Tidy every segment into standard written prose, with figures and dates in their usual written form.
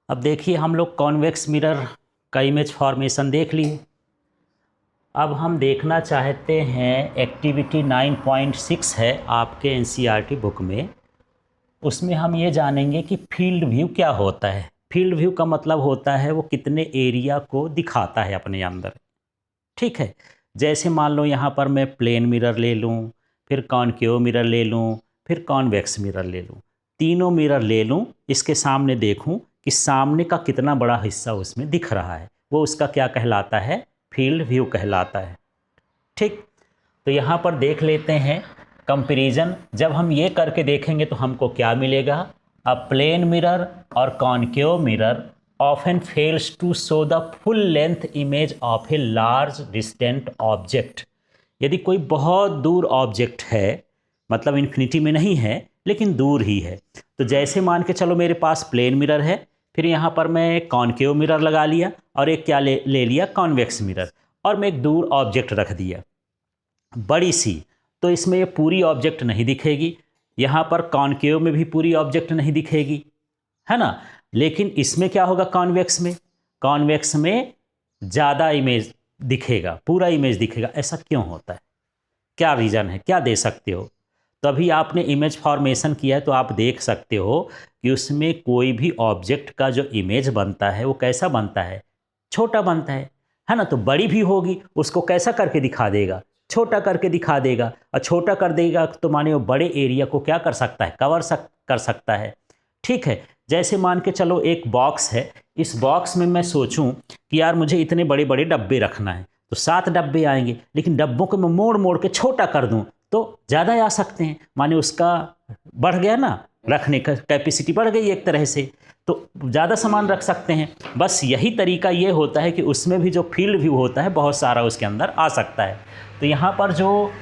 अब देखिए हम लोग कॉन्वेक्स मिरर का इमेज फॉर्मेशन देख लिए। अब हम देखना चाहते हैं एक्टिविटी 9.6 है आपके एनसीईआरटी बुक में। उसमें हम ये जानेंगे कि फील्ड व्यू क्या होता है। फील्ड व्यू का मतलब होता है वो कितने एरिया को दिखाता है अपने अंदर। ठीक है, जैसे मान लो यहाँ पर मैं प्लेन मिरर ले लूँ, फिर कॉनकेव मिरर ले लूँ, फिर कॉन्वेक्स मिरर ले लूँ, तीनों मिरर ले लूँ, इसके सामने देखूँ कि सामने का कितना बड़ा हिस्सा उसमें दिख रहा है, वो उसका क्या कहलाता है, फील्ड व्यू कहलाता है। ठीक, तो यहाँ पर देख लेते हैं कंपैरिजन। जब हम ये करके देखेंगे तो हमको क्या मिलेगा। अ प्लेन मिरर और concave mirror often fails to show the full length image of a large distant object। यदि कोई बहुत दूर ऑब्जेक्ट है, मतलब इन्फिनिटी में नहीं है लेकिन दूर ही है, तो जैसे मान के चलो मेरे पास प्लेन मिरर है, फिर यहाँ पर मैं कॉनकेव मिरर लगा लिया और एक क्या ले लिया, कॉन्वेक्स मिरर, और मैं एक दूर ऑब्जेक्ट रख दिया बड़ी सी, तो इसमें ये पूरी ऑब्जेक्ट नहीं दिखेगी। यहाँ पर कॉनकेव में भी पूरी ऑब्जेक्ट नहीं दिखेगी, है ना। लेकिन इसमें क्या होगा, कॉन्वेक्स में, कॉन्वेक्स में ज़्यादा इमेज दिखेगा, पूरा इमेज दिखेगा। ऐसा क्यों होता है, क्या रीज़न है, क्या दे सकते हो। तो अभी आपने इमेज फॉर्मेशन किया है तो आप देख सकते हो कि उसमें कोई भी ऑब्जेक्ट का जो इमेज बनता है वो कैसा बनता है, छोटा बनता है ना। तो बड़ी भी होगी उसको कैसा करके दिखा देगा, छोटा करके दिखा देगा, और छोटा कर देगा तो माने वो बड़े एरिया को क्या कर सकता है, कर सकता है। ठीक है, जैसे मान के चलो एक बॉक्स है, इस बॉक्स में मैं सोचूं कि यार मुझे इतने बड़े बड़े डब्बे रखना है, तो 7 डब्बे आएंगे, लेकिन डब्बों को मैं मोड़ मोड़ के छोटा कर दूं तो ज़्यादा आ सकते हैं, माने उसका बढ़ गया ना, रखने का कैपेसिटी बढ़ गई एक तरह से, तो ज़्यादा सामान रख सकते हैं। बस यही तरीका ये होता है कि उसमें भी जो फील्ड व्यू होता है बहुत सारा उसके अंदर आ सकता है। तो यहाँ पर जो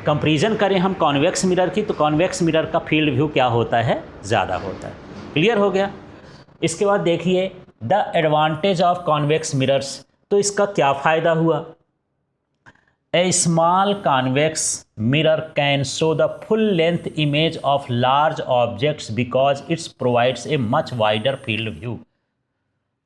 कंपैरिजन करें हम कॉन्वेक्स मिरर की, तो कॉन्वेक्स मिरर का फील्ड व्यू क्या होता है, ज़्यादा होता है। क्लियर हो गया। इसके बाद देखिए the advantage of convex mirrors, तो इसका क्या फ़ायदा हुआ। A small convex mirror can show the full length image of large objects because its provides a much wider field view,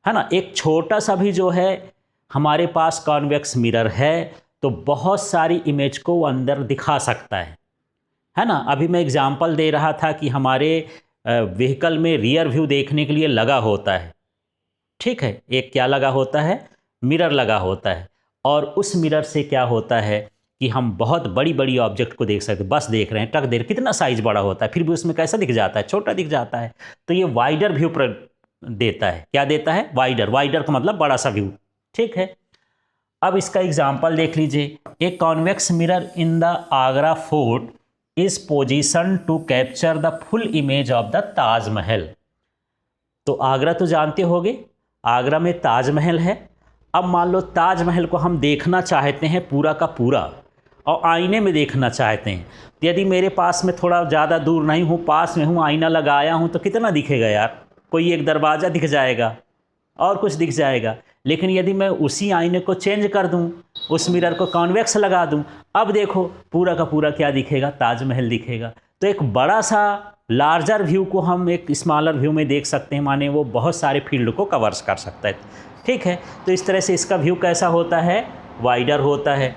है ना। एक छोटा सा भी जो है हमारे पास कॉन्वेक्स मिरर है तो बहुत सारी इमेज को वो अंदर दिखा सकता है ना। अभी मैं एग्जांपल दे रहा था कि हमारे व्हीकल में रियर व्यू देखने के लिए लगा होता है, ठीक है, एक क्या लगा होता है, मिरर लगा होता है, और उस मिरर से क्या होता है कि हम बहुत बड़ी बड़ी ऑब्जेक्ट को देख सकते हैं। बस देख रहे हैं, ट्रक देख, कितना साइज बड़ा होता है, फिर भी उसमें कैसा दिख जाता है, छोटा दिख जाता है। तो ये वाइडर व्यू देता है, क्या देता है, वाइडर, वाइडर का मतलब बड़ा सा व्यू। ठीक है, अब इसका एग्जाम्पल देख लीजिए। A convex mirror in the Agra fort is position to capture the full image of the Taj Mahal. तो आगरा तो जानते होगे, आगरा में ताजमहल है। अब मान लो ताजमहल को हम देखना चाहते हैं पूरा का पूरा, और आईने में देखना चाहते हैं, तो यदि मेरे पास में थोड़ा ज़्यादा दूर नहीं हूँ, पास में हूँ, आईना लगाया हूँ, तो कितना दिखेगा यार, कोई एक दरवाज़ा दिख जाएगा और कुछ दिख जाएगा। लेकिन यदि मैं उसी आईने को चेंज कर दूं, उस मिरर को कॉन्वेक्स लगा दूं, अब देखो पूरा का पूरा क्या दिखेगा, ताजमहल दिखेगा। तो एक बड़ा सा लार्जर व्यू को हम एक स्मॉलर व्यू में देख सकते हैं, माने वो बहुत सारे फील्ड को कवर्स कर सकता है। ठीक है, तो इस तरह से इसका व्यू कैसा होता है, वाइडर होता है।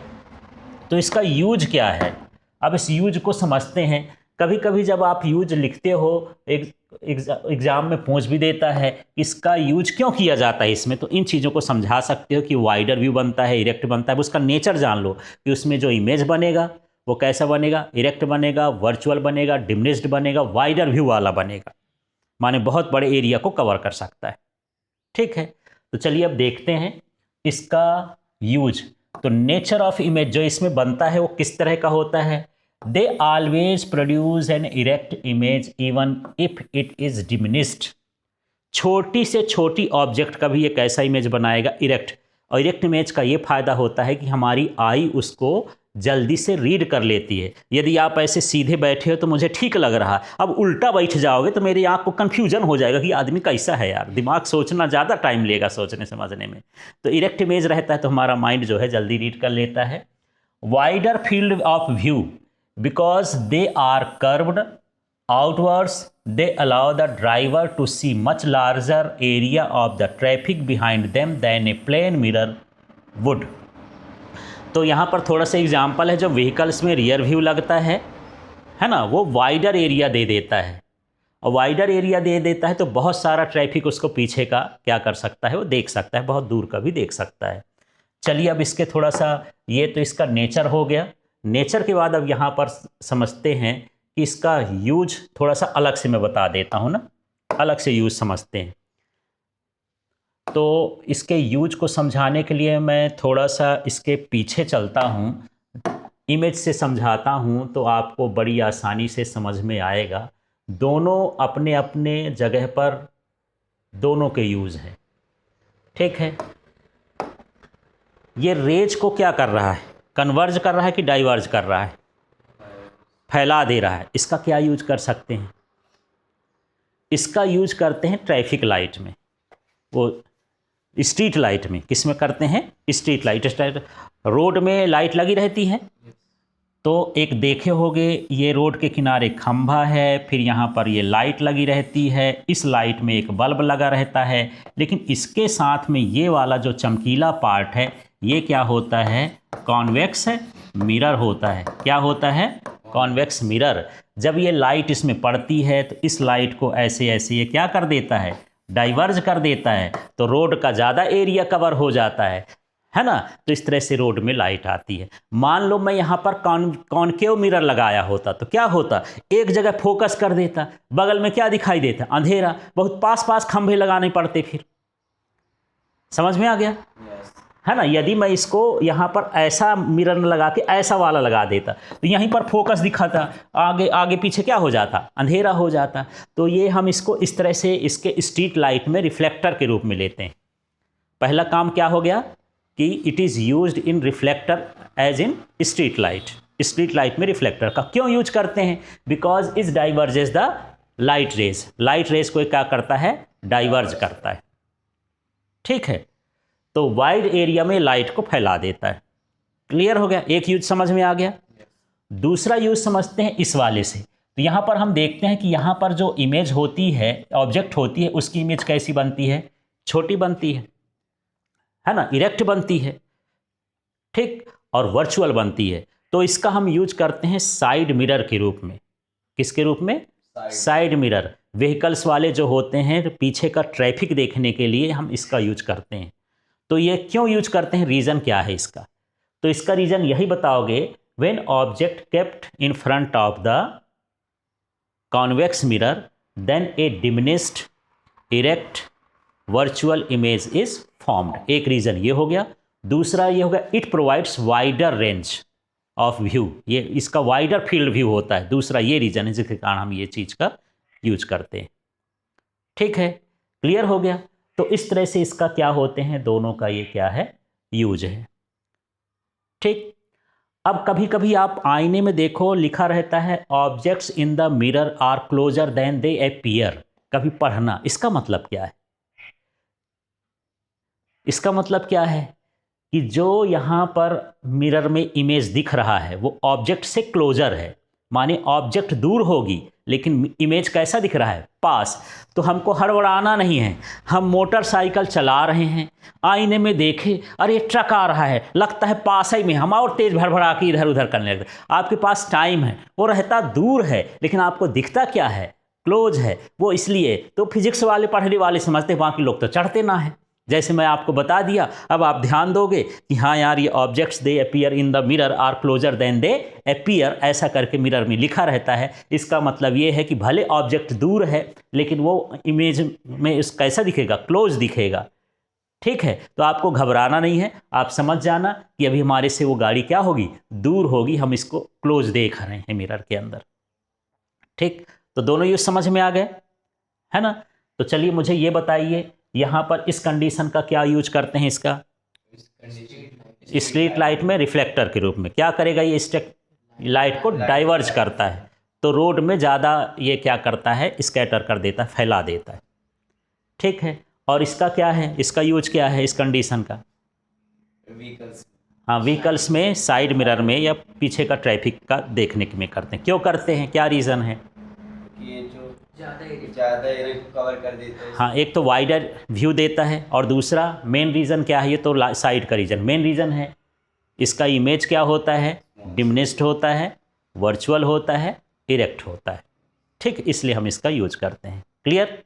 तो इसका यूज क्या है, अब इस यूज को समझते हैं। कभी कभी जब आप यूज लिखते हो, एग्ज़ाम में पूछ भी देता है इसका यूज क्यों किया जाता है इसमें, तो इन चीज़ों को समझा सकते हो कि वाइडर व्यू बनता है, इरेक्ट बनता है। उसका नेचर जान लो कि उसमें जो इमेज बनेगा वो कैसा बनेगा, इरेक्ट बनेगा, वर्चुअल बनेगा, डिमिनिश्ड बनेगा, वाइडर व्यू वाला बनेगा, माने बहुत बड़े एरिया को कवर कर सकता है। ठीक है, तो चलिए अब देखते हैं इसका यूज। तो नेचर ऑफ इमेज जो इसमें बनता है वो किस तरह का होता है। They always produce an erect image even if it is diminished. छोटी से छोटी ऑब्जेक्ट का भी एक ऐसा इमेज बनाएगा इरेक्ट, और इरेक्ट इमेज का ये फायदा होता है कि हमारी आई उसको जल्दी से रीड कर लेती है। यदि आप ऐसे सीधे बैठे हो तो मुझे ठीक लग रहा, अब उल्टा बैठ जाओगे तो मेरी आंख को कन्फ्यूजन हो जाएगा कि आदमी कैसा है यार, दिमाग सोचना ज़्यादा टाइम लेगा सोचने समझने में। तो इरेक्ट इमेज रहता है तो हमारा माइंड जो है जल्दी रीड कर लेता है। Wider field of view because they are curved outwards they allow the driver to see much larger area of the traffic behind them than a plane mirror would. तो यहाँ पर थोड़ा सा एग्जाम्पल है, जो व्हीकल्स में रियर व्यू लगता है ना, वो वाइडर एरिया दे देता है, और वाइडर एरिया दे देता है तो बहुत सारा ट्रैफिक उसको पीछे का क्या कर सकता है, वो देख सकता है, बहुत दूर का भी देख सकता है। चलिए अब इसके थोड़ा सा, ये तो इसका नेचर हो गया। नेचर के बाद अब यहाँ पर समझते हैं कि इसका यूज थोड़ा सा अलग से मैं बता देता हूँ ना, अलग से यूज समझते हैं। तो इसके यूज को समझाने के लिए मैं थोड़ा सा इसके पीछे चलता हूँ, इमेज से समझाता हूँ, तो आपको बड़ी आसानी से समझ में आएगा। दोनों अपने अपने जगह पर दोनों के यूज़ हैं, ठीक है। ये रेज को क्या कर रहा है, कन्वर्ज कर रहा है कि डाइवर्ज कर रहा है, फैला दे रहा है। इसका क्या यूज कर सकते हैं, इसका यूज करते हैं ट्रैफिक लाइट में, वो स्ट्रीट लाइट में। किस में करते हैं, स्ट्रीट लाइट। रोड में लाइट लगी रहती है, तो एक देखे होगे ये रोड के किनारे खंभा है, फिर यहाँ पर ये लाइट लगी रहती है, इस लाइट में एक बल्ब लगा रहता है, लेकिन इसके साथ में ये वाला जो चमकीला पार्ट है, ये क्या होता है, कॉन्वेक्स मिरर होता है। क्या होता है, कॉन्वेक्स मिरर। जब ये लाइट इसमें पड़ती है तो इस लाइट को ऐसे ऐसे ये क्या कर देता है, डाइवर्ज कर देता है, तो रोड का ज़्यादा एरिया कवर हो जाता है ना। तो इस तरह से रोड में लाइट आती है। मान लो मैं यहाँ पर कॉनकेव मिरर लगाया होता तो क्या होता, एक जगह फोकस कर देता, बगल में क्या दिखाई देता, अंधेरा, बहुत पास पास खंभे लगाने पड़ते। फिर समझ में आ गया, है ना। यदि मैं इसको यहाँ पर ऐसा मिरर लगा के ऐसा वाला लगा देता तो यहीं पर फोकस दिखाता, आगे आगे पीछे क्या हो जाता, अंधेरा हो जाता। तो ये हम इसको इस तरह से इसके स्ट्रीट लाइट में रिफ्लेक्टर के रूप में लेते हैं। पहला काम क्या हो गया कि it is used in reflector as in street light. Street light में रिफ्लेक्टर का क्यों यूज करते हैं, because is diverges the light rays. Light rays को क्या करता है, डाइवर्ज करता है, ठीक है। तो वाइड एरिया में लाइट को फैला देता है। क्लियर हो गया, एक यूज समझ में आ गया। दूसरा यूज समझते हैं इस वाले से। तो यहाँ पर हम देखते हैं कि यहाँ पर जो इमेज होती है, ऑब्जेक्ट होती है, उसकी इमेज कैसी बनती है, छोटी बनती है ना, इरेक्ट बनती है, ठीक, और वर्चुअल बनती है। तो इसका हम यूज करते हैं साइड मिरर के रूप में। किसके रूप में, साइड मिरर। व्हीकल्स वाले जो होते हैं, पीछे का ट्रैफिक देखने के लिए हम इसका यूज करते हैं। तो ये क्यों यूज करते हैं, रीज़न क्या है इसका, तो इसका रीज़न यही बताओगे, when object kept in front of the convex mirror then a diminished erect virtual image is formed. एक रीज़न ये हो गया। दूसरा ये हो गया, it provides wider range of view, ये इसका वाइडर फील्ड व्यू होता है। दूसरा ये रीज़न है जिसके कारण हम ये चीज़ का यूज करते हैं, ठीक है। क्लियर हो गया। तो इस तरह से इसका क्या होते हैं, दोनों का ये क्या है, यूज है, ठीक। अब कभी कभी आप आईने में देखो, लिखा रहता है objects in the mirror are closer than they appear. कभी पढ़ना, इसका मतलब क्या है, इसका मतलब क्या है कि जो यहाँ पर मिरर में इमेज दिख रहा है वो ऑब्जेक्ट से क्लोजर है, माने ऑब्जेक्ट दूर होगी लेकिन इमेज कैसा दिख रहा है, पास। तो हमको हड़बड़ाना नहीं है, हम मोटरसाइकिल चला रहे हैं, आईने में देखे अरे ट्रक आ रहा है, लगता है पास ही में, हम और तेज भड़बड़ा के इधर उधर करने लगते। आपके पास टाइम है, वो रहता दूर है लेकिन आपको दिखता क्या है, क्लोज है। वो इसलिए तो फिजिक्स वाले पढ़ने वाले समझते हैं, बाकी लोग तो चढ़ते ना है। जैसे मैं आपको बता दिया, अब आप ध्यान दोगे कि हाँ यार, ये objects they appear in the mirror are closer than they appear, ऐसा करके मिरर में लिखा रहता है। इसका मतलब ये है कि भले ऑब्जेक्ट दूर है लेकिन वो इमेज में इस कैसा दिखेगा, क्लोज दिखेगा, ठीक है। तो आपको घबराना नहीं है, आप समझ जाना कि अभी हमारे से वो गाड़ी क्या होगी, दूर होगी, हम इसको क्लोज देख रहे हैं मिरर के अंदर, ठीक। तो दोनों यूज समझ में आ गए, है ना। तो चलिए मुझे ये बताइए, यहाँ पर इस कंडीशन का क्या यूज करते हैं, इसका स्ट्रीट लाइट में रिफ्लेक्टर के रूप में क्या करेगा, ये लाइट को डाइवर्ज करता है, तो रोड में ज़्यादा ये क्या करता है, स्कैटर कर देता है, फैला देता है, ठीक है। और इसका क्या है, इसका यूज क्या है इस कंडीशन का, हाँ, व्हीकल्स में साइड मिरर में या पीछे का ट्रैफिक का देखने में करते हैं। क्यों करते हैं, क्या रीज़न है, ये जो ज़्यादा एरिया कवर कर देता है। हाँ, एक तो वाइडर व्यू देता है और दूसरा मेन रीज़न क्या है, ये तो साइड का रीजन मेन रीज़न है। इसका इमेज क्या होता है, डिमिनिश्ड होता है, वर्चुअल होता है, इरेक्ट होता है। ठीक, इसलिए हम इसका यूज करते हैं। क्लियर।